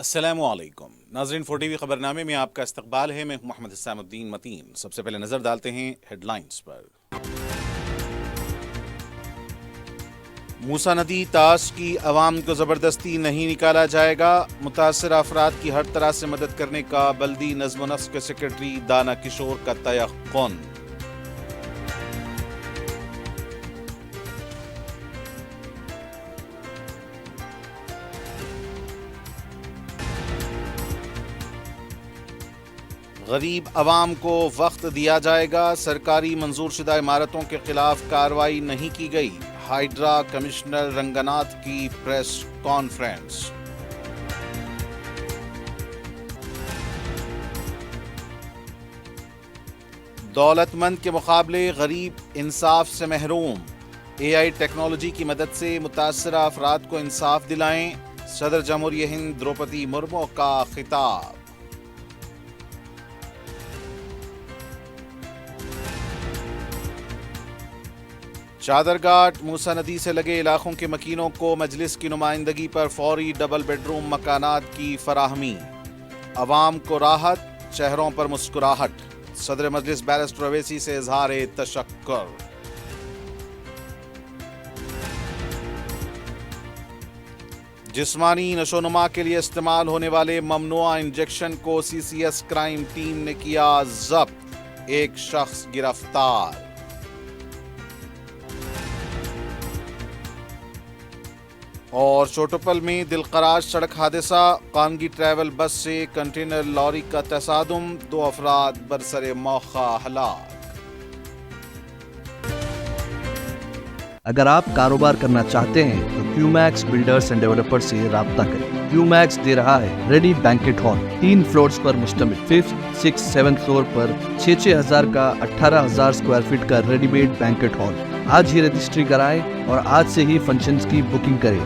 السلام علیکم ناظرین، 4 TV خبر نامے میں آپ کا استقبال ہے۔ میں ہوں محمد حسام الدین متین۔ سب سے پہلے نظر ڈالتے ہیں ہیڈ لائنز پر۔ موسیٰ ندی طاس کی عوام کو زبردستی نہیں نکالا جائے گا، متاثرہ افراد کی ہر طرح سے مدد کرنے کا بلدی نظم و نسق کے سیکرٹری دانا کشور کا تیقن۔ غریب عوام کو وقت دیا جائے گا، سرکاری منظور شدہ عمارتوں کے خلاف کارروائی نہیں کی گئی، ہائیڈرا کمشنر رنگناتھ کی پریس کانفرنس۔ دولت مند کے مقابلے غریب انصاف سے محروم، AI ٹیکنالوجی کی مدد سے متاثرہ افراد کو انصاف دلائیں، صدر جمہوریہ ہند دروپدی مرمو کا خطاب۔ چادر گھاٹ موسیٰ ندی سے لگے علاقوں کے مکینوں کو مجلس کی نمائندگی پر فوری ڈبل بیڈ روم مکانات کی فراہمی، عوام کو راحت، چہروں پر مسکراہٹ، صدر مجلس بیرسٹر اویسی سے اظہار تشکر۔ جسمانی نشوونما کے لیے استعمال ہونے والے ممنوعہ انجیکشن کو CCS کرائم ٹیم نے کیا ضبط، ایک شخص گرفتار۔ اور چوٹوپل میں دلخراش سڑک حادثہ، قانگی ٹریول بس سے کنٹینر لاری کا تصادم، 2 افراد برسر موقع ہلاک۔ اگر آپ کاروبار کرنا چاہتے ہیں تو QMax بلڈرز اینڈ ڈیولپر سے رابطہ کریں۔ QMax دے رہا ہے ریڈی بینکٹ ہال، 3 فلورز پر مشتمل، 5th 6th 7th فلور پر 6,000 کا 18,000 اسکوائر فٹ کا ریڈی میڈ بینکٹ ہال۔ آج ہی رجسٹری کرائیں اور آج سے ہی فنکشنز کی بکنگ کریں،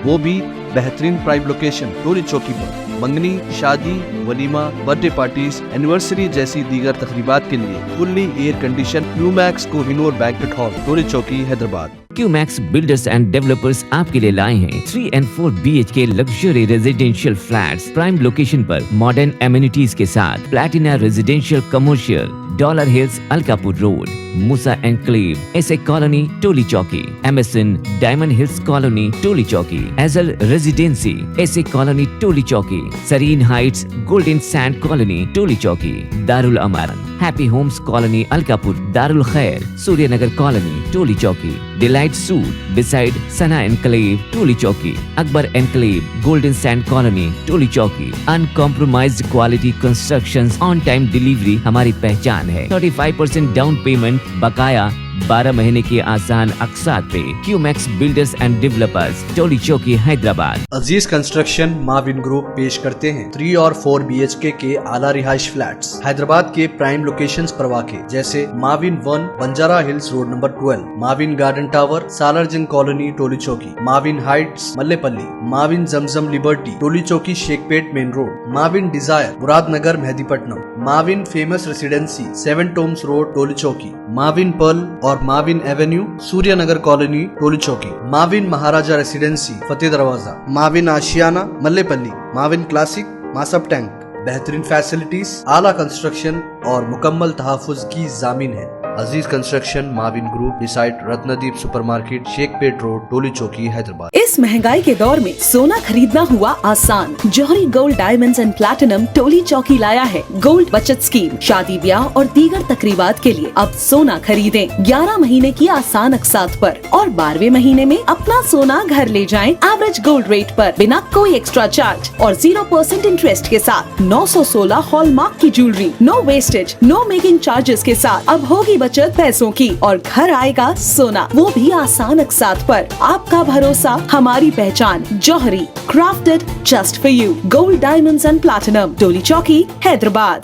وہ بھی بہترین پرائم لوکیشن ٹولی چوکی پر۔ منگنی، شادی، ولیمہ، برتھ ڈے پارٹیز، اینیورسری جیسی دیگر تقریبات کے لیے fully air condition QMax Kohinoor banquet hall, Toli Chowki, Hyderabad. QMax builders and developers آپ کے لیے لائے ہیں 3 and 4 BHK luxury residential flats prime location پر، ماڈرن ایمینٹیز کے ساتھ، Platina residential commercial, dollar hills Alkapur road, Moosa enclave, SA colony Toli Chowki, MSN diamond Hills colony Toli چوکی، ایزل residency ایسے colony Toli Chowki, Sareen heights golden sand colony Toli Chowki, Darulaman happy homes colony Alkapur, Darulkhair Surya Nagar colony Toli Chowki, delight suite beside Sana enclave Toli Chowki, Akbar enclave golden sand colony Toli Chowki. Uncompromised quality constructions, on time delivery ہماری پہچان ہے۔ 35% down payment, بقایا 12 مہینے کے آسان اقساط پہ۔ QMax بلڈرز اینڈ ڈیولپرز، ٹولی چوکی، حیدرآباد۔ عزیز کنسٹرکشن معاون گروپ پیش کرتے ہیں 3 اور 4 BHK کے اعلیٰ رہائش فلیٹس حیدرآباد کے پرائم لوکیشنز پر واقع، جیسے معاون 1 بنجارہ ہلز روڈ نمبر 12، معاون گارڈن ٹاور سالار جنگ کالونی ٹولی چوکی، معاون ہائٹس ملے پلی، معاون زمزم لبرٹی ٹولی چوکی شیخ پیٹ مین روڈ، معاون ڈیزائر مراد نگر مہدی پٹنم، معاون فیمس ریسیڈنسی 7 ٹومز روڈ ٹولی چوکی، معاون پرل اور معاون ایونیو سوریہ نگر کالونی ٹولی چوکی، معاون مہاراجہ ریسیڈنسی فتح دروازہ، معاون آشیانہ ملے پلی، معاون کلاسک ماسب ٹینک۔ بہترین فیسلٹیز، اعلیٰ کنسٹرکشن اور مکمل تحفظ کی ضامن ہے۔ عزیز کنسٹرکشن معاون گروپ ڈیسائٹ رتندیپ سپر مارکیٹ شیخ پیٹ روڈ ٹولی چوکی، حیدرآباد۔ اس مہنگائی کے دور میں سونا خریدنا ہوا آسان، جوہری gold diamonds and platinum Toli Chowki لایا ہے گولڈ بچت اسکیم۔ شادی بیاہ اور دیگر تقریبات کے لیے اب سونا خریدیں 11 مہینے کی آسان اقساط پر، اور 12ویں مہینے میں اپنا سونا گھر لے جائیں ایوریج گولڈ ریٹ پر، بنا کوئی ایکسٹرا چارج اور 0% انٹرسٹ کے ساتھ۔ 916 ہال مارک کی جیولری، نو ویسٹیج، نو میکنگ چارجز کے ساتھ اب ہوگی بچت پیسوں کی، اور گھر آئے گا سونا، وہ بھی آسان اقساط پر۔ آپ کا بھروسہ، ہماری پہچان، جوہری، crafted just for you, gold diamonds and platinum, ٹولی چوکی، حیدرآباد۔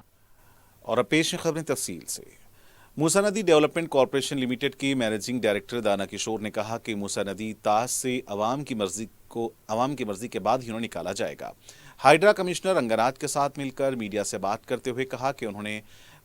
اور اب پیش ہیں خبریں تفصیل سے۔ موسیٰ ندی ڈیولپمنٹ کارپوریشن لمیٹڈ کے مینیجنگ ڈائریکٹر دانا کشور نے کہا کہ موسیٰ ندی طاس سے عوام کی مرضی کے بعد ہی انہیں نکالا جائے گا۔ ہائیڈرا کمشنر رنگناتھ کے ساتھ مل کر میڈیا سے بات کرتے ہوئے کہا کہ انہوں نے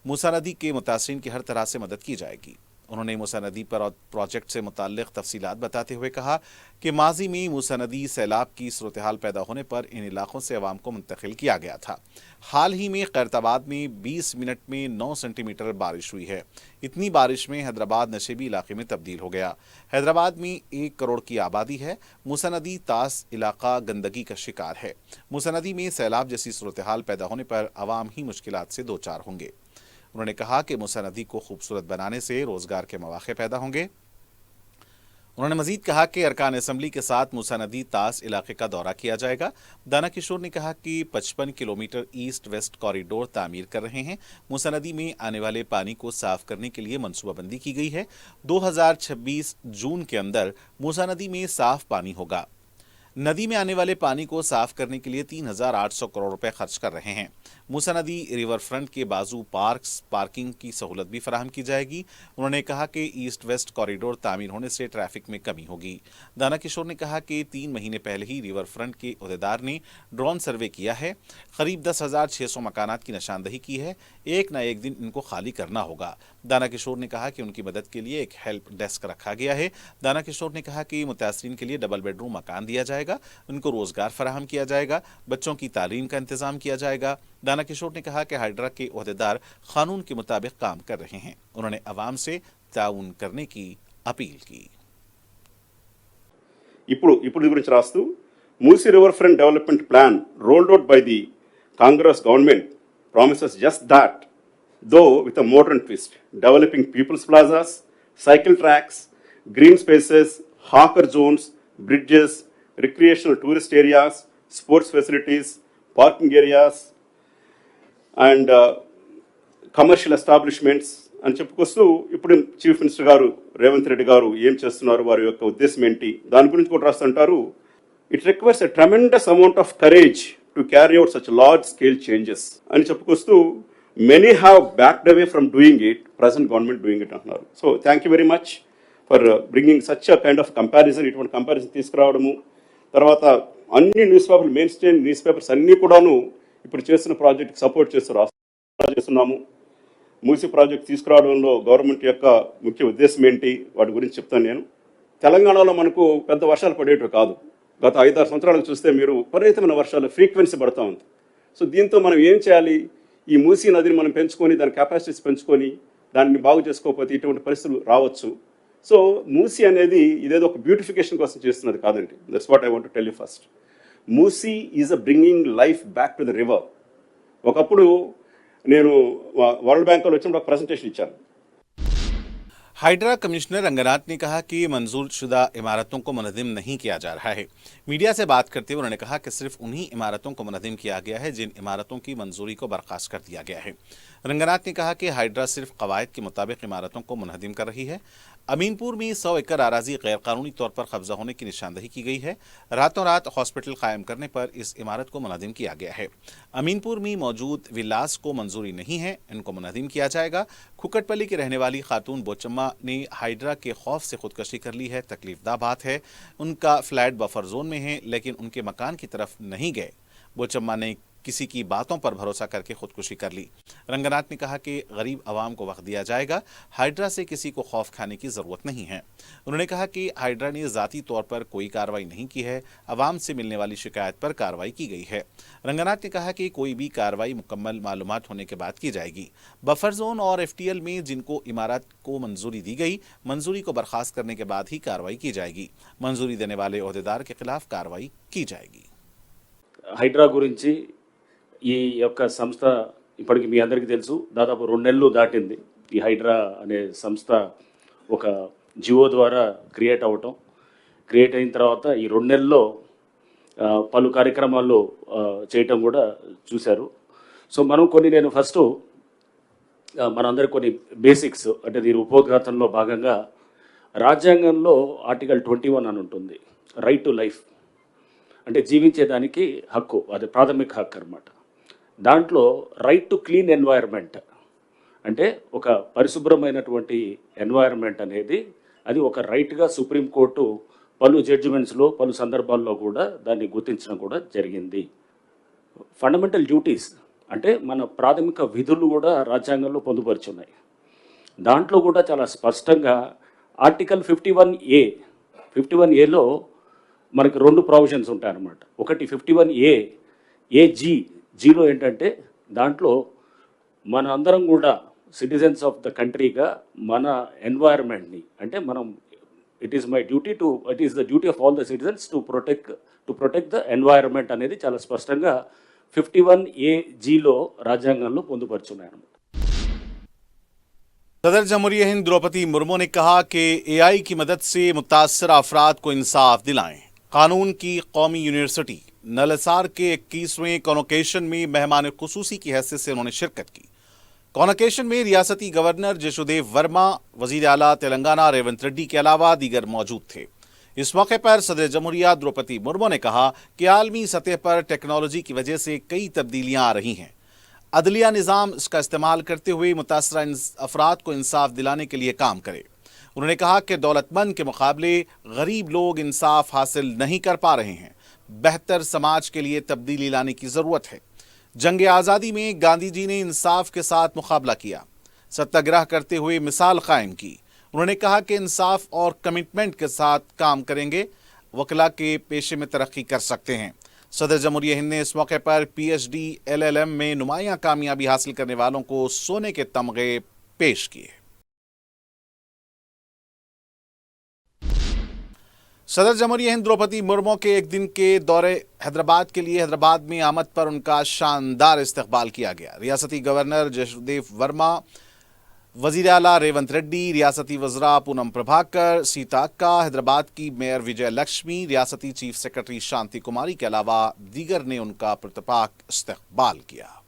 موسیٰ ندی کے متاثرین کی ہر طرح سے مدد کی جائے گی۔ उन्होंने मूसा नदी पर प्रोजेक्ट से मुताल्लिक तफसीलात बताते हुए कहा कि माजी में मूसा नदी सैलाब की सूरत हाल पैदा होने पर इन इलाकों से अवाम को मुंतकिल किया गया था। हाल ही में खैरताबाद में 20 मिनट में 9 सेंटीमीटर बारिश हुई है। इतनी बारिश में हैदराबाद नशेबी इलाके में तब्दील हो गया। हैदराबाद में 1 करोड़ की आबादी है। मूसा नदी तास इलाका गंदगी का शिकार है। मूसा नदी में सैलाब जैसी सूरत हाल पैदा होने पर अवाम ही मुश्किलात से दो चार होंगे। उन्होंने कहा कि मूसा नदी को खूबसूरत बनाने से रोजगार के मौके पैदा होंगे। उन्होंने मजीद कहा कि अरकान असम्बली के साथ मूसा नदी तास इलाके का दौरा किया जाएगा। दाना किशोर ने कहा कि 55 किलोमीटर ईस्ट वेस्ट कॉरिडोर तामीर कर रहे हैं। मूसा नदी में आने वाले पानी को साफ करने के लिए मनसूबाबंदी की गई है। 2026 जून के अंदर मूसा नदी में साफ पानी होगा। नदी में आने वाले पानी को साफ करने के लिए 3,800 करोड़ रुपए खर्च कर रहे हैं। मूसा नदी रिवर फ्रंट के बाजू पार्किंग की सहूलत भी फराहम की जाएगी। उन्होंने कहा कि ईस्ट वेस्ट कॉरिडोर तामीर होने से ट्रैफिक में कमी होगी। दाना किशोर ने कहा कि 3 महीने पहले ही रिवर फ्रंट के अहदेदार ने ड्रोन सर्वे किया है। करीब 10,600 मकानात की निशानदही की है। एक न एक दिन इनको खाली करना होगा। दाना किशोर ने कहा कि उनकी मदद के लिए एक हेल्प डेस्क रखा गया है। दाना किशोर ने कहा कि मुतासरीन के लिए डबल बेडरूम मकान दिया जाएगा, उनको रोजगार फराहम किया जाएगा, बच्चों की तालीम का इंतजाम किया जाएगा। दाना किशोर ने कहा कि हाइड्रा के ओहदेदार कानून के मुताबिक काम कर रहे हैं। उन्होंने अवाम से ताउन करने की अपील की। ఇప్పుడు గురించి రాస్తూ Musi river front development plan rolled out by the Congress government promises just that though with a modern twist developing people's plazas, cycle tracks, green spaces, hawker zones, bridges, recreational tourist areas, sports facilities, parking areas, and commercial establishments అని చెప్పుకొస్తూ ఇప్పుడు chief minister గారు రేవంత్ రెడ్డి గారు ఏం చేస్తున్నారు, వారి యొక్క ఉద్దేశం ఏంటి, దాని గురించి కూడా రాస్తుంటారు. It requires a tremendous amount of courage to carry out such large scale changes అని చెప్పుకొస్తూ many have backed away from doing it, present government doing it అంటున్నారు. So thank you very much for bringing such a kind of comparison, ఇటువంటి comparison తీసుకురావడము. తర్వాత అన్ని news పేపర్లు, main stream news papers అన్నీ కూడాను ఇప్పుడు చేస్తున్న ప్రాజెక్ట్కి సపోర్ట్ చేస్తున్నాము. మూసీ ప్రాజెక్ట్ తీసుకురావడంలో గవర్నమెంట్ యొక్క ముఖ్య ఉద్దేశం ఏంటి, వాటి గురించి చెప్తాను నేను. తెలంగాణలో మనకు పెద్ద వర్షాలు పడేటివి కాదు. గత 5-6 సంవత్సరాలు చూస్తే మీరు విపరీతమైన వర్షాలు ఫ్రీక్వెన్సీ పడుతూ ఉంది. సో దీంతో మనం ఏం చేయాలి, ఈ మూసీ నదిని మనం పెంచుకొని, దాని కెపాసిటీస్ పెంచుకొని దాన్ని బాగు చేసుకోకపోతే ఇటువంటి పరిస్థితులు రావచ్చు. సో మూసీ అనేది ఇదేదో ఒక బ్యూటిఫికేషన్ కోసం చేస్తున్నది కాదండి. That's what I want to tell you first. Musi is a bringing life back to the river. ఒకప్పుడు నేను వరల్డ్ బ్యాంక్లో వచ్చినప్పుడు ఒక ప్రెజెంటేషన్ ఇచ్చాను. हाइड्रा कमिश्नर रंगनाथ ने कहा कि मंजूर शुदा इमारतों को मुनज़्ज़म नहीं किया जा रहा है। मीडिया से बात करते हुए उन्होंने कहा कि सिर्फ उन्हीं इमारतों को मुनज़्ज़म किया गया है जिन इमारतों की मंजूरी को बर्खास्त कर दिया गया है। रंगनाथ ने कहा कि हाइड्रा सिर्फ कवायद के मुताबिक इमारतों को मुनज़्ज़म कर रही है। अमीनपुर में 100 एकड़ अराजी गैरकानूनी तौर पर कब्जा होने की निशानदही की गई है। रातों रात हॉस्पिटल कायम करने पर इस इमारत को मुनज़्ज़म किया गया है। अमीनपुर में मौजूद विलास को मंजूरी नहीं है, इनको मुनज़्ज़म किया जाएगा। खुकटपल्ली की रहने वाली खातून बोचम्मा ने हाइड्रा के खौफ से खुदकशी कर ली है। तकलीफदा बात है, उनका फ्लैट बफर जोन में है लेकिन उनके मकान की तरफ नहीं गए। बोचम्मा ने किसी की बातों पर भरोसा करके खुदकुशी कर ली। रंगनाथ ने कहा कि गरीब आवाम को वक्त दिया जाएगा, हाइड्रा से किसी को खौफ खाने की ज़रूरत नहीं है। उन्होंने कहा कि हाइड्रा ने ज़ाती तौर पर कोई कार्रवाई नहीं की है, आवाम से मिलने वाली शिकायत पर कार्रवाई की गई है। रंगनाथ ने कहा कि कोई भी कार्रवाई मुकम्मल मालूमात होने के बाद की जाएगी। बफर जोन और FTL में जिनको इमारत को मंजूरी दी गई, मंजूरी को बर्खास्त करने के बाद ही कार्रवाई की जाएगी। मंजूरी देने वाले अहदेदार के खिलाफ कार्रवाई की जाएगी। హైడ్రా గురించి ఈ యొక్క సంస్థ ఇప్పటికి మీ అందరికీ తెలుసు, దాదాపు 2 నెలలు దాటింది. ఈ హైడ్రా అనే సంస్థ ఒక జియో ద్వారా క్రియేట్ అయిన తర్వాత ఈ 2 నెలల్లో పలు కార్యక్రమాల్లో చేయటం కూడా చూశారు. సో నేను ఫస్ట్ మనందరికి కొన్ని బేసిక్స్, అంటే దీని ఉపోద్ఘాతంలో భాగంగా రాజ్యాంగంలో ఆర్టికల్ 21 అని ఉంటుంది, రైట్ టు లైఫ్, అంటే జీవించేదానికి హక్కు, అది ప్రాథమిక హక్కు అన్నమాట. దాంట్లో రైట్ టు క్లీన్ ఎన్వైర్న్మెంట్, అంటే ఒక పరిశుభ్రమైనటువంటి ఎన్వైర్న్మెంట్ అనేది అది ఒక రైట్గా సుప్రీంకోర్టు పలు జడ్జిమెంట్స్లో పలు సందర్భాల్లో కూడా దాన్ని గుర్తించడం కూడా జరిగింది. ఫండమెంటల్ డ్యూటీస్ అంటే మన ప్రాథమిక విధులు కూడా రాజ్యాంగంలో పొందుపరుచున్నాయి. దాంట్లో కూడా చాలా స్పష్టంగా ఆర్టికల్ 51A మనకి 2 ప్రొవిజన్స్ ఉంటాయన్నమాట. ఒకటి 51Aలో ఏంటంటే దాంట్లో మన అందరం కూడా సిటిజన్స్ ఆఫ్ ద కంట్రీగా మన ఎన్వైరన్మెంట్ని అంటే మనం it is the duty of all the citizens to protect the environment అనేది చాలా స్పష్టంగా 51Aలో రాజ్యాంగంలో పొందుపరుచున్నాయన్నమాట. सदर जमहूरिया हिंद द्रौपदी मुर्मू ने कहा कि एआई की मदद से मुतासरा अफराद को इंसाफ दिलाएं। कानून की कौमी यूनिवर्सिटी नलसार के 21वें कॉन्वोकेशन में मेहमान खुसूसी की हैसियत से उन्होंने शिरकत की। कॉन्वोकेशन में रियासती गवर्नर जशोदेव वर्मा, वजीर आला तेलंगाना रेवंत रेड्डी के अलावा दीगर मौजूद थे। इस मौके पर सदर जमहूरिया द्रौपदी मुर्मू ने कहा कि आलमी सतह पर टेक्नोलॉजी की वजह से कई तब्दीलियां आ रही हैं। अदलिया निज़ाम इसका इस्तेमाल करते हुए मुतासरा अफराद को इंसाफ दिलाने के लिए काम करे। उन्होंने कहा कि दौलतमंद के मुकाबले गरीब लोग इंसाफ हासिल नहीं कर पा रहे हैं। बेहतर समाज के लिए तब्दीली लाने की ज़रूरत है। जंग आज़ादी में गांधी जी ने इंसाफ के साथ मुकाबला किया, सत्याग्रह करते हुए मिसाल कायम की। उन्होंने कहा कि इंसाफ और कमिटमेंट के साथ काम करेंगे वकला के पेशे में तरक्की कर सकते हैं। सदर जमहूरिया हिंद ने इस मौके पर PhD LLM में नुमायां कामयाबी हासिल करने वालों को सोने के तमगे पेश किए। सदर जमहूरिया हिंद द्रौपदी मुर्मू के एक दिन के दौरे हैदराबाद के लिए हैदराबाद में आमद पर उनका शानदार इस्तकबाल किया गया। रियासती गवर्नर जशोदेव वर्मा, वजीर आला रेवंत रेड्डी, रियासती वज़रा पूनम प्रभाकर, सीता अक्का, हैदराबाद की मेयर विजय लक्ष्मी, रियासती चीफ सेक्रेटरी शांति कुमारी के अलावा दीगर ने उनका प्रतिपाक इस्तकबाल किया।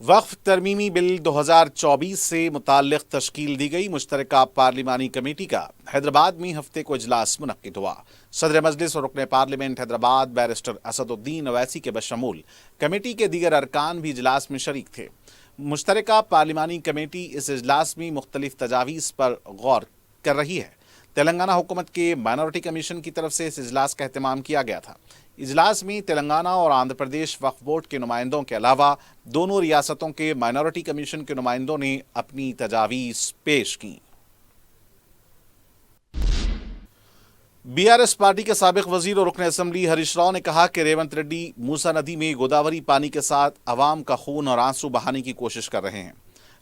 वक्फ तरमीमी बिल 2024 से मुताल्लिक़ तश्कील दी गई मुश्तरका पार्लिमानी कमेटी का हैदराबाद में हफ्ते को इजलास मुनक्किद हुआ। सदर मजलिस और रुकन पार्लियामेंट हैदराबाद बैरिस्टर असदुद्दीन अवैसी के बशमूल कमेटी के दीगर अरकान भी इजलास में शरीक थे। मुश्तरका पार्लिमानी कमेटी इस इजलास में मुख्तलिफ तजावीज़ पर गौर कर रही है। तेलंगाना हुकूमत के माइनॉरिटी कमीशन की तरफ से इस इजलास का एहतमाम किया गया था। इजलास में तेलंगाना और आंध्र प्रदेश वक्फ बोर्ड के नुमाइंदों के अलावा दोनों रियासतों के माइनॉरिटी कमीशन के नुमाइंदों ने अपनी तजावीज़ पेश की। BRS पार्टी के साबिक वजीर और रुकन असम्बली हरीश राव ने कहा कि रेवंत रेड्डी मूसा नदी में गोदावरी पानी के साथ अवाम का खून और आंसू बहाने की कोशिश कर रहे हैं।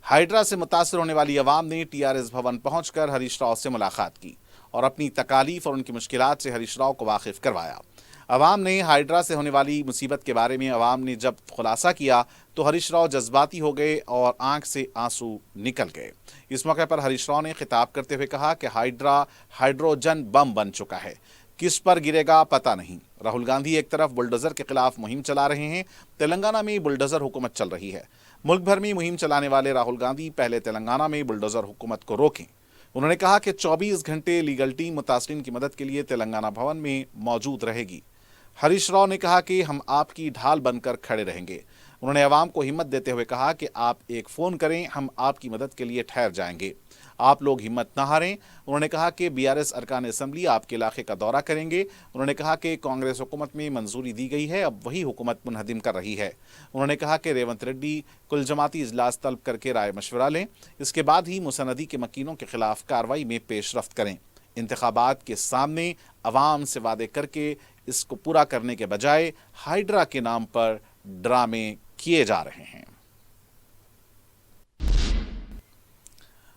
हाइड्रा से मुतासर होने वाली अवाम ने TRS भवन पहुंचकर हरीश राव से मुलाकात की और अपनी तकालीफ और उनकी मुश्किलात से हरीश राव को वाकिफ करवाया। अवाम ने हाइड्रा से होने वाली मुसीबत के बारे में अवाम ने जब खुलासा किया तो हरीश राव जज्बाती हो गए और आंख से आंसू निकल गए। इस मौके पर हरीश राव ने खिताब करते हुए कहा कि हाइड्रा हाइड्रोजन बम बन चुका है, किस पर गिरेगा पता नहीं। राहुल गांधी एक तरफ बुलडोज़र के खिलाफ मुहिम चला रहे हैं, तेलंगाना में बुलडोज़र हुकूमत चल रही है। मुल्क भर में मुहिम चलाने वाले राहुल गांधी पहले तेलंगाना में बुलडोज़र हुकूमत को रोकें। उन्होंने कहा कि 24 घंटे लीगल टीम मुतासरीन की मदद के लिए तेलंगाना भवन में मौजूद रहेगी। हरीश राव ने कहा कि हम आपकी ढाल बनकर खड़े रहेंगे। उन्होंने अवाम को हिम्मत देते हुए कहा कि आप एक फ़ोन करें, हम आपकी मदद के लिए ठहर जाएंगे, आप लोग हिम्मत न हारें। उन्होंने कहा कि BRS अरकान असम्बली आपके इलाके का दौरा करेंगे। उन्होंने कहा कि कांग्रेस हुकूमत में मंजूरी दी गई है, अब वही हुकूमत मुनहदिम कर रही है। उन्होंने कहा कि रेवंत रेड्डी कुल जमाती इजलास तलब करके राय मशवरा लें, इसके बाद ही मूसा नदी के मकीनों के खिलाफ कार्रवाई में पेशरफ्त करें। इंतखाबात के सामने अवाम से वादे करके इसको पूरा करने के बजाय हाइड्रा के नाम पर ड्रामे किए जा रहे हैं।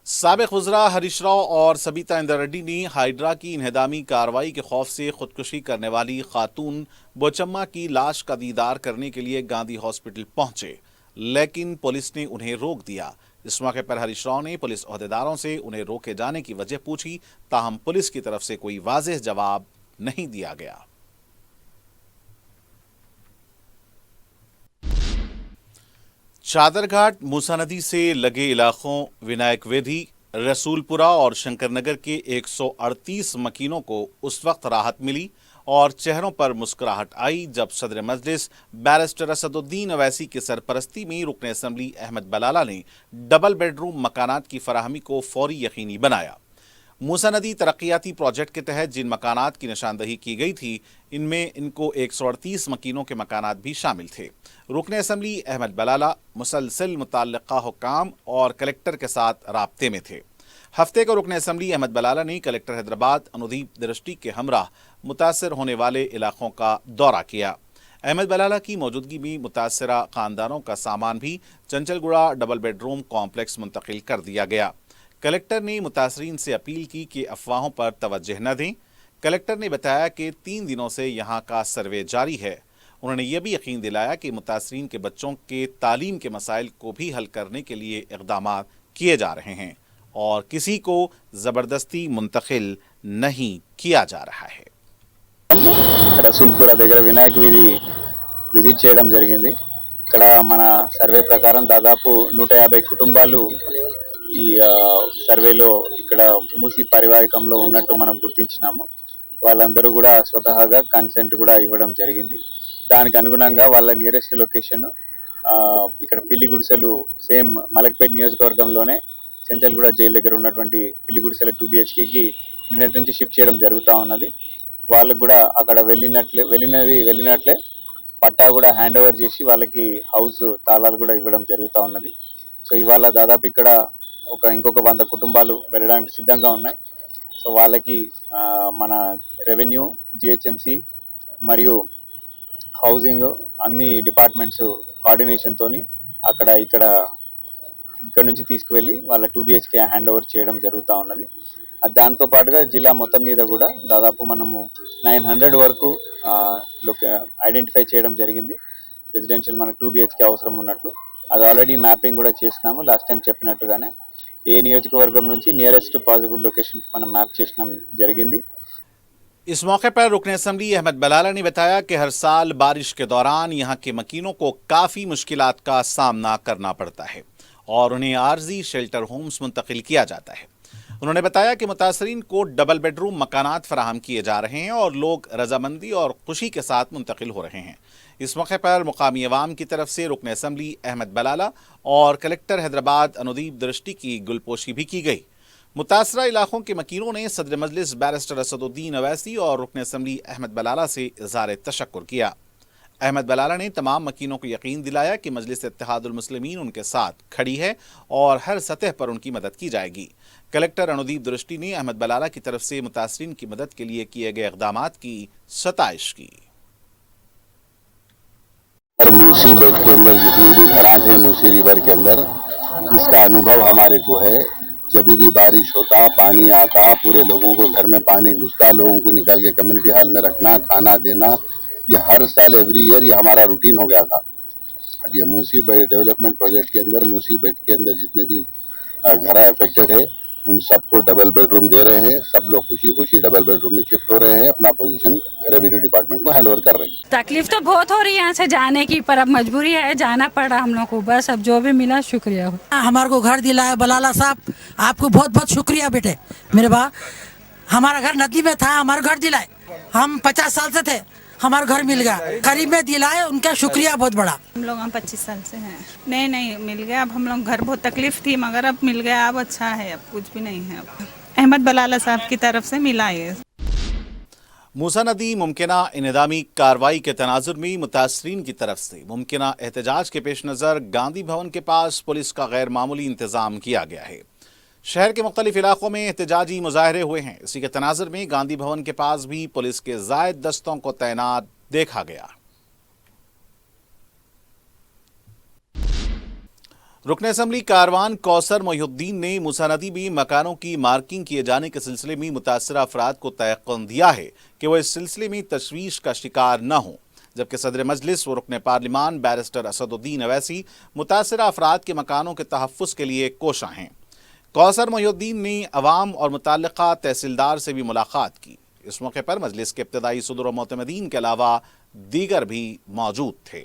साबिक वज़रा हरीश राव और सबीता इंदर रेड्डी ने हाइड्रा की इन्हदामी कार्रवाई के खौफ से खुदकुशी करने वाली खातून बोचम्मा की लाश का दीदार करने के लिए गांधी हॉस्पिटल पहुंचे, लेकिन पुलिस ने उन्हें रोक दिया। इस मौके पर हरीश राव ने पुलिस ओहदेदारों से उन्हें रोके जाने की वजह पूछी, ताहम पुलिस की तरफ से कोई वाज़ेह जवाब नहीं दिया गया। चादरघाट मूसा नदी से लगे इलाकों विनायक वेदी, रसूलपुरा और शंकरनगर के 138 मकीनों को उस वक्त राहत मिली और चेहरों पर मुस्कुराहट आई जब सदर मजलिस बैरिस्टर असदुद्दीन अवैसी की सरपरस्ती में रुकन असम्बली अहमद बलाला ने डबल बेडरूम मकानात की फराहमी को फौरी यकीनी बनाया। मूसा नदी तरक्याती प्रोजेक्ट के तहत जिन मकानात की निशानदही की गई थी, इनमें इनको 138 मकीनों के मकानात भी शामिल थे। रुकन असम्बली अहमद बलाला मुसलसल मुतल्लिका हुक्काम और कलेक्टर के साथ राब्ते में थे। हफ्ते को रुकन असम्बली अहमद बलाला ने कलेक्टर हैदराबाद अनुदीप दृष्टि के हमरा मुतासर होने वाले इलाकों का दौरा किया। अहमद बलाला की मौजूदगी में मुतासरा खानदानों का सामान भी चंचलगुड़ा डबल बेडरूम कॉम्प्लेक्स मुंतकिल कर दिया गया। कलेक्टर ने मुतासरीन से अपील की कि अफवाहों पर तवज्जो न दें। कलेक्टर ने बताया कि 3 दिनों से यहाँ का सर्वे जारी है। उन्होंने यह भी यकीन दिलाया कि मुतासरीन के बच्चों के तालीम के मसाइल को भी हल करने के लिए इक़दाम किए जा रहे हैं और किसी को ज़बरदस्ती मुंतकिल नहीं किया जा रहा है। రసూల్పుర దగ్గర వినాయక వీధి విజిట్ చేయడం జరిగింది. ఇక్కడ మన సర్వే ప్రకారం దాదాపు 150 కుటుంబాలు ఈ సర్వేలో ఇక్కడ మూసి పరివాహకంలో ఉన్నట్టు మనం గుర్తించినాము. వాళ్ళందరూ కూడా స్వతహాగా కన్సెంట్ కూడా ఇవ్వడం జరిగింది. దానికి అనుగుణంగా వాళ్ళ నియరెస్ట్ లొకేషన్ ఇక్కడ పిల్లి గుడిసెలు సేమ్ మలక్పేట్ నియోజకవర్గంలోనే చెంచల్గూడ జైలు దగ్గర ఉన్నటువంటి పిల్లి గుడిసెల 2 BHKకి నిన్నటి నుంచి షిఫ్ట్ చేయడం జరుగుతూ ఉన్నది. వాళ్ళకు కూడా అక్కడ వెళ్ళినట్లే పట్టా కూడా హ్యాండ్ ఓవర్ చేసి వాళ్ళకి హౌస్ తాళాలు కూడా ఇవ్వడం జరుగుతూ ఉన్నది. సో ఇవాళ దాదాపు ఇక్కడ ఇంకొక 100 కుటుంబాలు వెళ్ళడానికి సిద్ధంగా ఉన్నాయి. సో వాళ్ళకి మన రెవెన్యూ, జిహెచ్ఎంసి మరియు హౌసింగ్ అన్ని డిపార్ట్మెంట్స్ కోఆర్డినేషన్తోని ఇక్కడ నుంచి తీసుకువెళ్ళి వాళ్ళ 2 BHK హ్యాండ్ ఓవర్ చేయడం జరుగుతూ ఉన్నది. దాంతో పాటుగా జిల్లా మొత్తం మీద కూడా దాదాపు మనము 900 వరకు ఐడెంటిఫై చేయడం జరిగింది. రెసిడెన్షియల్ మనకు 2 BHK అవసరం ఉన్నట్లు అది ఆల్రెడీ మ్యాపింగ్ కూడా చేసినాము. లాస్ట్ టైం చెప్పినట్టుగానే ఏ నియోజకవర్గం నుంచి నియరెస్ట్ పాసిబుల్ లొకేషన్ మనం మ్యాప్ చేసినాం జరిగింది. इस मौके पर रुकन असम्बली अहमद बलाला ने बताया कि हर साल बारिश के दौरान यहाँ के मकीनों को काफ़ी मुश्किलात का सामना करना पड़ता है और उन्हें आर्जी शेल्टर होम्स मुंतकिल किया जाता है। उन्होंने बताया कि मुतासरीन को डबल बेडरूम मकानात फराहम किए जा रहे हैं और लोग रजामंदी और खुशी के साथ मुंतकिल हो रहे हैं। इस मौके पर मुकामी अवाम की तरफ से रुकन असम्बली अहमद बलाला और कलेक्टर हैदराबाद अनुदीप दृष्टि की गुलपोशी भी की गई। मुतासरा इलाकों के मकीनों ने सदर मजलिस बैरिस्टर असदुद्दीन अवैसी और रुकन असम्बली अहमद बलाला से इज़हार तशक्कुर किया। अहमद बलाला ने तमाम मकीनों को यकीन दिलाया कि मजलिस इत्तेहादुल मुस्लिमीन उनके साथ खड़ी है और हर सतह पर उनकी मदद की जाएगी। कलेक्टर अनुदीप दृष्टि ने अहमद बलाला की तरफ से मुतासरीन की मदद के लिए किए गए इक़दामात की सताइश की। मूसी बेट के अंदर जितनी भी घरां थे मूसी रिवर के अंदर, इसका अनुभव हमारे को है। जब भी बारिश होता, पानी आता, पूरे लोगों को घर में पानी घुसता, लोगों को निकाल के कम्युनिटी हॉल में रखना, खाना देना, ये हर साल एवरी ईयर ये हमारा रूटीन हो गया था। अब ये मूसी डेवलपमेंट प्रोजेक्ट के अंदर मूसी बेट के अंदर जितने भी घर अफेक्टेड है उन सबको डबल बेडरूम दे रहे हैं। सब लोग खुशी खुशी डबल बेडरूम में शिफ्ट हो रहे हैं, अपना पोजीशन रेवेन्यू डिपार्टमेंट को हैंड ओवर कर रहे हैं। तकलीफ तो बहुत हो रही है यहाँ से जाने की, पर अब मजबूरी है, जाना पड़ा हम लोग को। बस अब जो भी मिला शुक्रिया। हमारे को घर दिलाया बलाला साहब, आपको बहुत बहुत शुक्रिया बेटे मेरे बा। हमारा घर नदी में था, हमारा घर दिलाए। हम 50 साल से थे, हमारा घर मिल गया, करीब में दिलाए, उनका शुक्रिया बहुत बड़ा। हम 25 साल से हैं। नहीं मिल गया। अब हम लोग घर बहुत तकलीफ थी मगर अब मिल गया, अब अच्छा है, अब कुछ भी नहीं है। अब अहमद बलाला साहब की तरफ से मिला है। मूसा नदी मुमकिना इन्हिदामी कार्रवाई के तनाजुर में मुतासरीन की तरफ से मुमकिना एहतजाज के पेश नज़र गांधी भवन के पास पुलिस का गैर मामूली इंतज़ाम किया गया है। शहर के मुख्तलिफ इलाकों में एहतजाजी मुजाहरे हुए हैं। इसी के तनाजुर में गांधी भवन के पास भी पुलिस के ज़ायद दस्तों को तैनात देखा गया। रुकन असम्बली कारवान कौसर मोहिउद्दीन ने मूसा नदी में मकानों की मार्किंग किए जाने के सिलसिले में मुतासरा अफराद को तयक़्क़ुन दिया है कि वह इस सिलसिले में तशवीश का शिकार न हों, जबकि सदर मजलिस व रुकन पार्लिमान बैरिस्टर असदुद्दीन अवैसी मुतासरा अफराद के मकानों के तहफ़्फ़ुज़ के लिए कोशां हैं। कौसर मोहिउद्दीन ने अवाम और मुतल्लिक़ा तहसीलदार से भी मुलाकात की। इस मौके पर मजलिस के इब्तदाई सदर व मोतमदीन के अलावा दीगर भी मौजूद थे।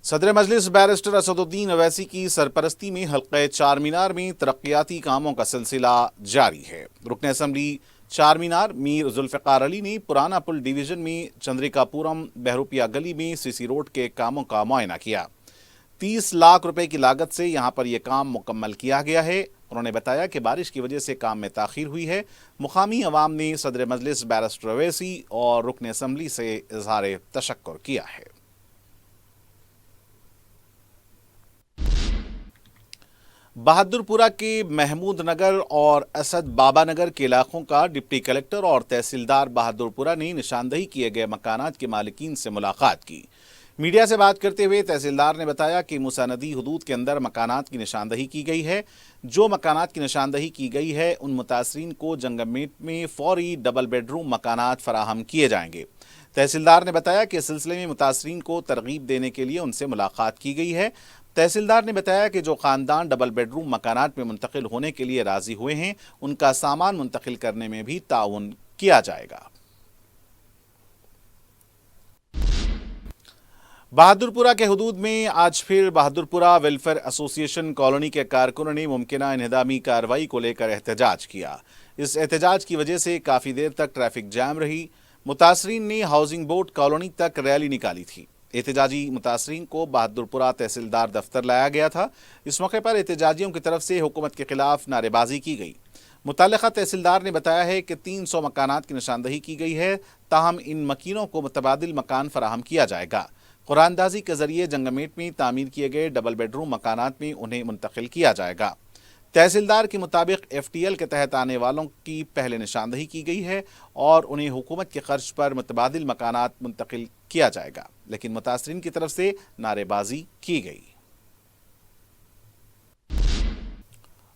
सदर मजलिस बैरिस्टर असदुद्दीन अवैसी की सरपरस्ती में हल्क़े चार मीनार में तरक्याती कामों का सिलसिला जारी है। रुकन असम्बली चार मीनार मीर जुल्फ़िकार अली ने पुराना पुल डिवीज़न में चंद्रिकापुरम बहरूपिया गली में सीसी रोड के कामों का मुआयना किया। 30 लाख रुपए की लागत से यहां पर यह काम मुकम्मल किया गया है। उन्होंने बताया कि बारिश की वजह से काम में ताखीर हुई है। मुकामी अवाम ने सदर मजलिस बैरिस्टर अवैसी और रुकन असम्बली से इजहार तशक्कुर किया है। बहादुरपुरा के महमूद नगर और असद बाबा नगर के इलाकों का डिप्टी कलेक्टर और तहसीलदार बहादुरपुरा ने निशानदही किए गए मकानात के मालिकीन से मुलाकात की। मीडिया से बात करते हुए तहसीलदार ने बताया कि मूसा नदी हदूद के अंदर मकानात की निशानदही की गई है। जो मकानात की निशानदही की गई है उन मुतासरीन को जंगमेट में फौरी डबल बेडरूम मकानात फराहम किए जाएंगे। तहसीलदार ने बताया कि इस सिलसिले में मुतासरीन को तरगीब देने के लिए उनसे मुलाकात की गई है। तहसीलदार ने बताया कि जो खानदान डबल बेडरूम मकानात में मुंतकिल होने के लिए राजी हुए हैं उनका सामान मुंतकिल करने में भी ताउन किया जाएगा। बहादुरपुरा के हदूद में आज फिर बहादुरपुरा वेलफेयर एसोसिएशन कॉलोनी के कारकुनों ने मुमकिना इन्हदामी कार्रवाई को लेकर एहतजाज किया। इस एहतजाज की वजह से काफ़ी देर तक ट्रैफिक जाम रही। मुतासरीन ने हाउसिंग बोर्ड कॉलोनी तक रैली निकाली थी। एहतजाजी मुतासरीन को बहादुरपुरा तहसीलदार दफ्तर लाया गया था। इस मौके पर एहतजाजियों की तरफ से हुकूमत के खिलाफ नारेबाजी की गई। मुतल्लिका तहसीलदार ने बताया है कि 300 मकानात की निशानदही की गई है, ताहम इन मकीनों को मुतबादिल मकान फराहम किया जाएगा। कुरानदाजी के जरिए जंगमेट में तामीर किए गए डबल बेडरूम मकानात में उन्हें मुंतकिल किया जाएगा। तहसीलदार के मुताबिक FTL के तहत आने वालों की पहले निशानदही की गई है और उन्हें हुकूमत के खर्च पर मुतबादिल मकानात मुंतकिल किया जाएगा, लेकिन मुतासरीन की तरफ से नारेबाजी की गई।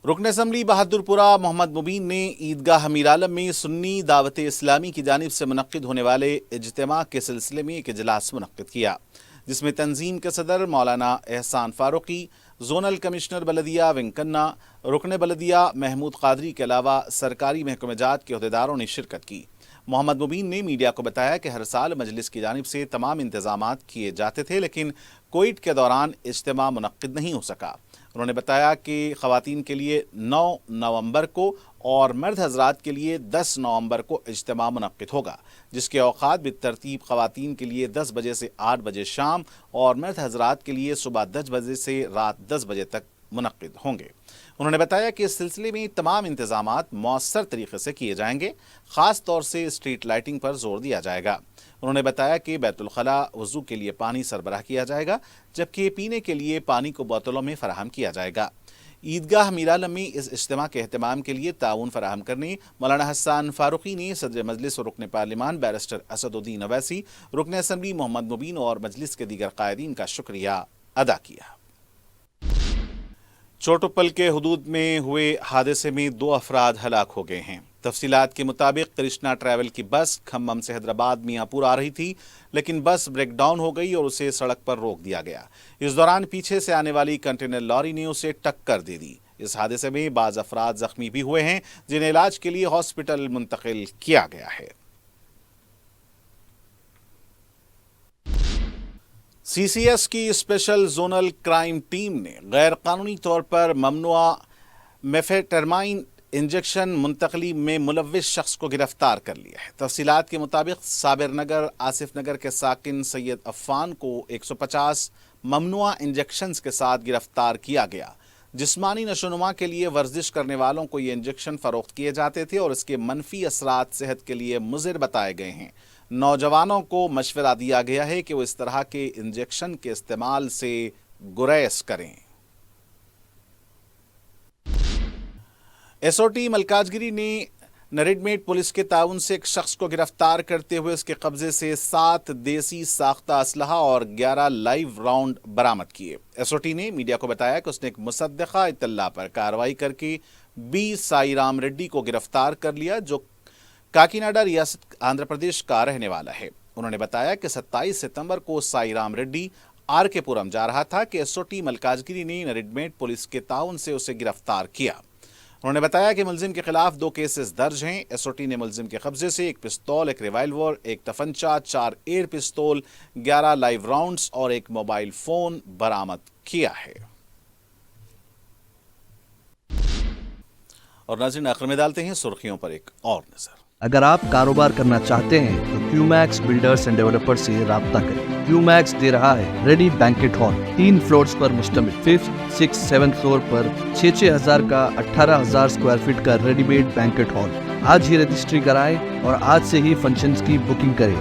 रुकन असम्बली बहादुरपुरा मोहम्मद मुबीन ने ईदगाह मीर आलम में सुन्नी दावत इस्लामी की जानिब से मुनक्किद होने वाले इज्तिमा के सिलसिले में एक इजलास मुनक्किद किया, जिसमें तंजीम के सदर मौलाना एहसान फारूकी, जोनल कमिश्नर बलदिया वेंकन्ना, रुकन बलदिया महमूद कादरी के अलावा सरकारी महकमेजात के अहदेदारों ने शिरकत की। मोहम्मद मुबीन ने मीडिया को बताया कि हर साल मजलिस की जानिब से तमाम इंतजामात किए जाते थे, लेकिन कोविड के दौरान इज्तिमा मुनक्किद नहीं हो सका। उन्होंने बताया कि ख़वातीन के लिए 9 नवंबर को और मर्द हजरात के लिए 10 नवंबर को इज्तिमा मुनक्किद होगा, जिसके औकात बितरतीब ख़वातीन के लिए 10 बजे से 8 बजे शाम और मर्द हजरात के लिए सुबह 10 बजे से रात 10 बजे तक मुनक्किद होंगे। उन्होंने बताया कि इस सिलसिले में तमाम इंतजामात मौसर तरीके से किए जाएंगे, ख़ास तौर से स्ट्रीट लाइटिंग पर जोर दिया जाएगा। उन्होंने बताया कि बैतुल खला वज़ू के लिए पानी सरबराह किया जाएगा, जबकि पीने के लिए पानी को बोतलों में फराहम किया जाएगा। ईदगाह मीर आलम में इस इज्तिमा के अहतमाम के लिए ताउन फराहम करने मौलाना हसन फारूकी ने सदर मजलिस और रुकन पार्लिमान बैरिस्टर असदुद्दीन अवैसी, रुकन असम्बली मोहम्मद मुबीन और मजलिस के दीगर कायदीन का शुक्रिया अदा किया। चोटुपल के हदूद में हुए हादसे में 2 अफराद हलाक हो गए हैं। तफसीलात के मुताबिक कृष्णा ट्रैवल की बस खम्मम से हैदराबाद मियाँपुर आ रही थी, लेकिन बस ब्रेक डाउन हो गई और उसे सड़क पर रोक दिया गया। इस दौरान पीछे से आने वाली कंटेनर लॉरी ने उसे टक्कर दे दी। इस हादसे में बाज़ अफराद जख्मी भी हुए हैं, जिन्हें इलाज के लिए हॉस्पिटल मुंतकिल किया गया है। CCS की स्पेशल जोनल क्राइम टीम ने गैर कानूनी तौर पर ममनुआ मेफेटरमाइन इंजेक्शन मुंतकली में मुलव्विस शख्स को गिरफ्तार कर लिया है। तफसीलात के मुताबिक साबिर नगर आसिफ नगर के साकिन सैयद अफ़ान को 150 ममनुआ इंजेक्शंस के साथ गिरफ्तार किया गया। जिस्मानी नशोनुमा के लिए वर्जिश करने वालों को ये इंजेक्शन फ़रोख्त किए जाते थे और इसके मनफी असरात सेहत के लिए मुज़िर बताए गए हैं। नौजवानों को मशवरा दिया गया है कि वो इस तरह के इंजेक्शन के इस्तेमाल से गुरेज करें। SOT मलकाजगिरी ने नरेडमेट पुलिस के ताउन से एक शख्स को गिरफ्तार करते हुए उसके कब्जे से 7 देसी साख्ता असलहा और 11 लाइव राउंड बरामद किए। SOT ने मीडिया को बताया कि उसने एक मुसद्दक़ा इत्तला पर कार्रवाई करके B साईराम रेड्डी को गिरफ्तार कर लिया, जो काकीनाडा रियासत आंध्र प्रदेश का रहने वाला है। उन्होंने बताया कि 27 सितंबर को साईराम रेड्डी RK-पुरम जा रहा था कि SOT मलकाजगिरी ने नरेडमेट पुलिस के ताउन से उसे गिरफ्तार किया। उन्होंने बताया कि मुलजिम के खिलाफ 2 केसेस दर्ज हैं। SOT ने मुलजिम के कब्जे से एक पिस्तौल, एक रिवाल्वर, एक तफंचा, 4 एयर पिस्तौल, 11 लाइव राउंड्स और एक मोबाइल फोन बरामद किया है। और नाज़रीन, आखिर में डालते हैं सुर्खियों पर एक और नजर। अगर आप कारोबार करना चाहते हैं तो क्यूमैक्स बिल्डर्स एंड डेवलपर्स से राब्ता करें। क्यूमैक्स दे रहा है रेडी बैंकेट हॉल 3 फ्लोर्स पर मुश्तमिल 5th, 6th, 7th फ्लोर पर 6,000 का 18,000 स्क्वायर फीट का रेडीमेड बैंकेट हॉल। आज ही रजिस्ट्री कराएं और आज से ही फंक्शंस की बुकिंग करें,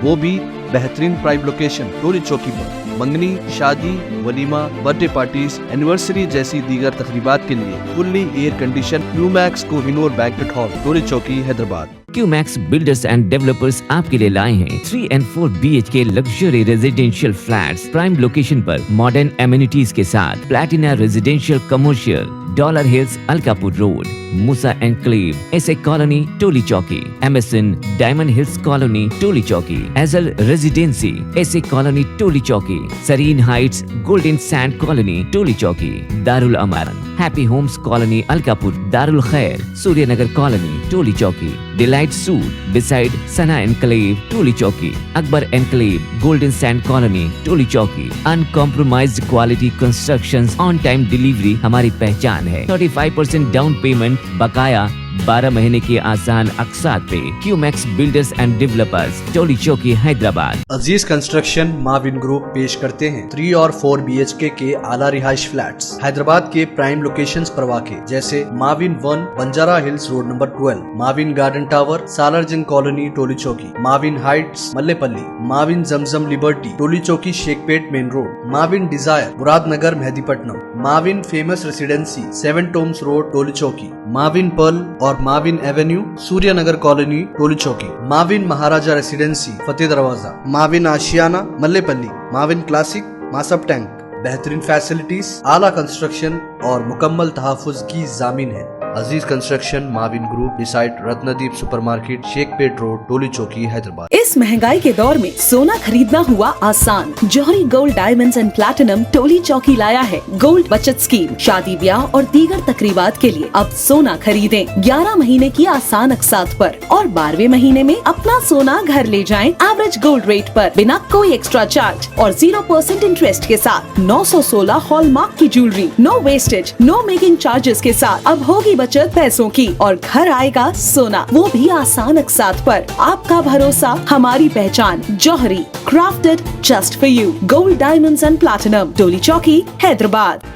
वो भी बेहतरीन प्राइम लोकेशन टोली चौकी पर। मंगनी, शादी, वलीमा, बर्थडे पार्टीज, एनिवर्सरी जैसी दीगर तकरीबात के लिए fully air condition QMax Kohinoor banquet hall Toli Chowki Hyderabad. QMax builders and developers आपके लिए लाए हैं 3 and 4 BHK luxury residential flats prime location पर मॉडर्न एमिनिटीज के साथ Platina residential commercial, dollar hills, Alkapur road, Moosa enclave, SA colony, Toli Chowki, MSN diamond hills colony, Toli Chowki, एजल residency, SA colony, Toli Chowki, Sareen heights, golden sand colony, Toli Chowki, Darul Aman, happy homes colony, Alkapur, Darul Khair, Suryanagar colony, Toli Chowki, delight suite beside Sana enclave, Toli Chowki, Akbar enclave, golden sand colony, Toli Chowki. Uncompromised quality constructions, on time delivery हमारी पहचान है। 35% down payment, बकाया 12 महीने के आसान अक़सात पे। QMax builders and developers, Toli Chowki, Hyderabad. Aziz construction Mavin group पेश करते हैं 3 और 4 BHK के आला रिहाइश फ्लैट्स हैदराबाद के प्राइम लोकेशंस पर वाक़े, जैसे Mavin 1 Banjara hills road number 12, Mavin garden tower, Salarjung colony, Toli Chowki, Mavin heights, Mallepally, Mavin Zamzam liberty, Toli Chowki, Shaikpet main road, Mavin desire, Muradnagar, Mehdipatnam, Mavin famous residency, 7 tombs road, Toli Chowki, Mavin pearl और Mavin avenue, Suryanagar colony, Toli Chowki, Mavin Maharaja residency, Fateh Darwaza, Mavin Ashiana, Mallepally, Mavin classic, Masab tank. बेहतरीन फैसिलिटीज, आला कंस्ट्रक्शन और मुकम्मल तहफ़्फ़ुज़ की ज़ामिन है। अजीज कंस्ट्रक्शन माविन ग्रुप डिसाइड रत्नदीप सुपरमार्केट, शेखपेट रोड, टोली चौकी, हैदराबाद। इस महंगाई के दौर में सोना खरीदना हुआ आसान। जौहरी gold diamonds and platinum Toli चौकी लाया है गोल्ड बचत स्कीम। शादी ब्याह और दीगर तकरीबात के लिए अब सोना खरीदें 11 महीने की आसान अक़सात पर और 12वें महीने में अपना सोना घर ले जाएं एवरेज गोल्ड रेट पर, बिना कोई एक्स्ट्रा चार्ज और 0% इंटरेस्ट के साथ। 916 हॉलमार्क की jewellery, no wastage, no making charges के साथ। अब होगी बचत पैसों की और घर आएगा सोना, वो भी आसान अक़सात पर। आपका भरोसा, हमारी पहचान। Jauhari, crafted just for you. Gold diamonds and platinum, Toli Chowki, Hyderabad.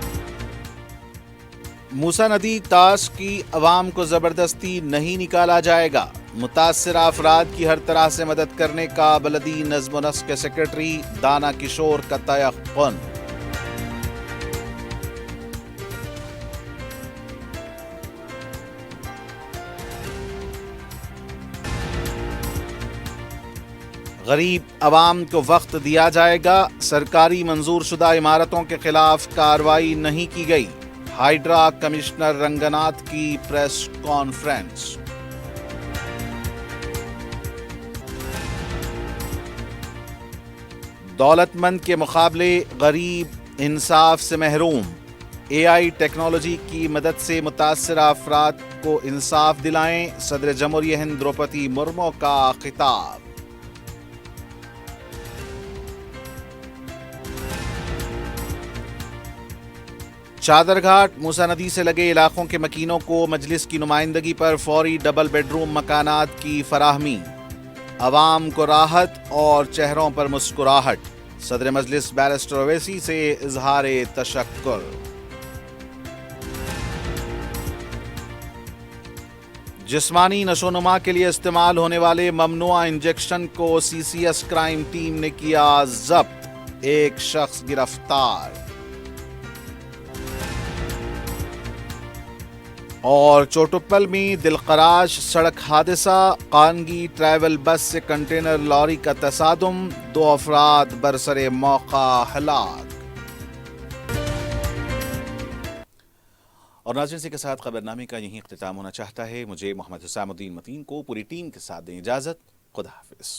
मूसा नदी ताश की अवाम को जबरदस्ती नहीं निकाला जाएगा। मुतासिरा अफराद की हर तरह से मदद करने का बलदी नज़्म व नस्क़ के सेक्रेटरी दाना किशोर का तयक़्क़ुन। गरीब अवाम को वक्त दिया जाएगा। सरकारी मंजूर शुदा इमारतों के खिलाफ कार्रवाई नहीं की गई। हाइड्रा कमिश्नर रंगनाथ की प्रेस कॉन्फ्रेंस। दौलतमंद के मुकाबले गरीब इंसाफ से महरूम। AI टेक्नोलॉजी की मदद से मुतासिरा अफराद को इंसाफ दिलाएं। सदर जमहूरिया हिंद द्रौपदी मुर्मू का खिताब। चादरघाट मूसा नदी से लगे इलाकों के मकीनों को मजलिस की नुमाइंदगी पर फौरी डबल बेडरूम मकानात की फराहमी। अवाम को राहत और चेहरों पर मुस्कुराहट। सदर मजलिस बैरिस्टर ओवैसी से इजहार तशक्कुर। जिस्मानी नशोनुमा के लिए इस्तेमाल होने वाले ममनुआ इंजेक्शन को CCS क्राइम टीम ने किया जब्त। एक शख्स गिरफ्तार। और चोटुप्पल में दिलखराश सड़क हादसा। कानगी ट्रैवल बस से कंटेनर लॉरी का तसादुम। 2 अफराद बरसरे मौका हलाक। और नाज़रीन, इसी के साथ खबरनामे का यहीं इख्तिताम होना चाहता है। मुझे मोहम्मद हुसैमुद्दीन मतीन को पूरी टीम के साथ दें इजाज़त। खुदा हाफिज़।